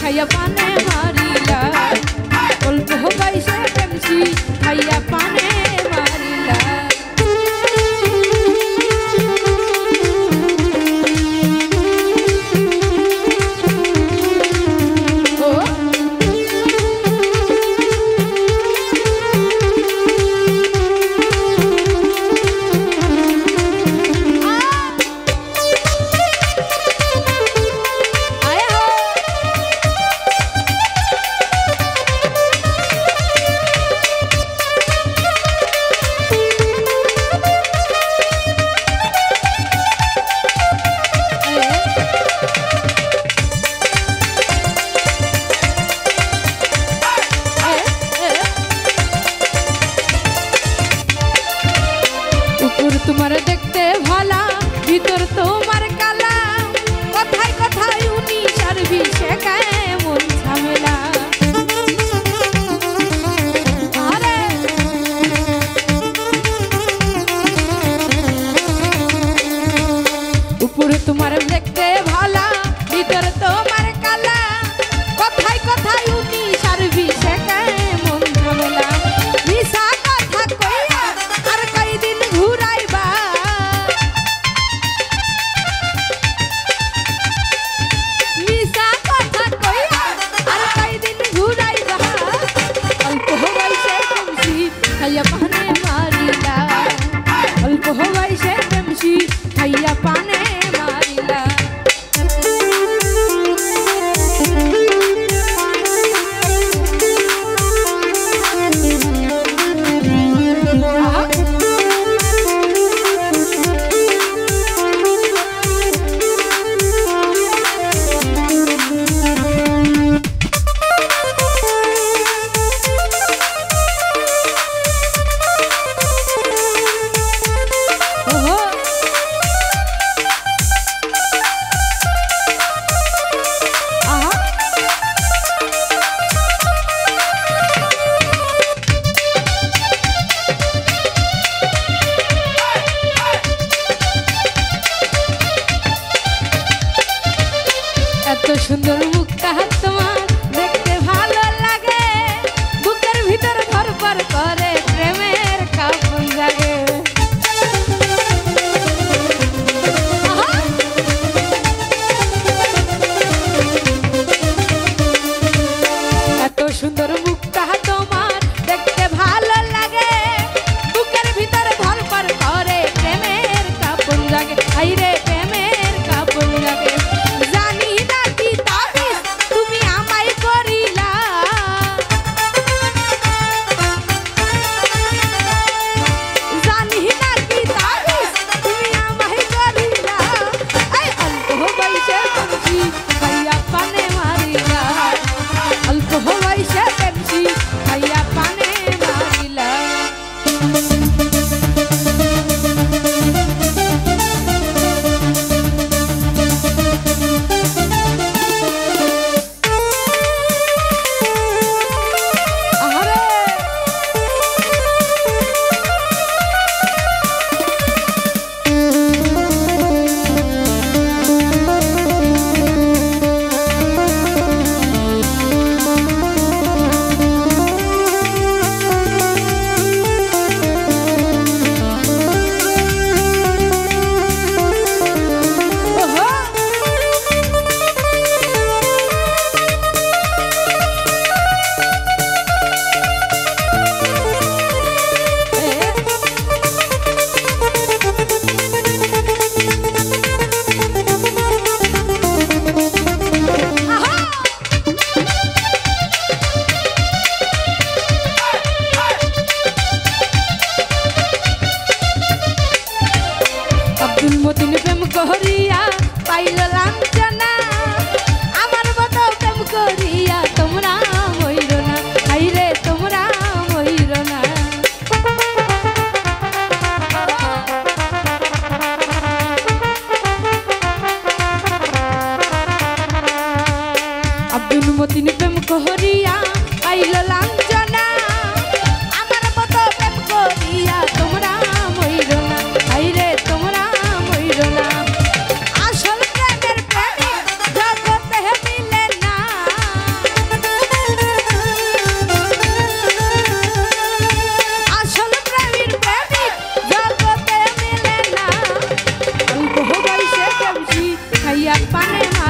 খাইয়া পানে মারিলা অল্প বয়সে প্রেমছি খাইয়া পানে মারিলা তোমার দেখতে ভালা ভিতর তোমার কালা কথায় কথায় উনি সারবি শেখায় মন ঝামেলা উপরে তোমার দেখতে ভালা ভিতর তোমার কালা কথায় কথায় উনি সারবি শেখায় মন ঝামেলা মিশা কথা কইয়া আর কয়দিন ঘুরাইবা মিশা কথা কইয়া আর কয়দিন ঘুরাইবা অল্প বয়সে প্রেমছি খাইয়া পানে মারিলা অল্প বয়সে প্রেমছি খাইয়া পানে মারিলা এত সুন্দর মুখটা তোমার দেখতে ভালো লাগে বুকের ভিতর ধরপর করে প্রেমের কাপন জাগে এত সুন্দর মুখটা তোমার দেখতে ভালো লাগে বুকের ভিতর ধরপর করে প্রেমের কাপন জাগে আইরে প্রেমের কাপন জাগে মতিন প্রেম করিয়া পাইল লাঞ্ছনা আমার মতো প্রেম করিয়া তোমরা মইর না আইরে তোমরা মইর না আব্দুল মতিন প্রেম করিয়া পাইল লাঞ্ছনা আমার মতো প্রেম করিয়া তোমরা মইর না আইরে তোমরা মইর না আসল প্রেমের প্রেমিক জগতে মিলে না দিয়া পানে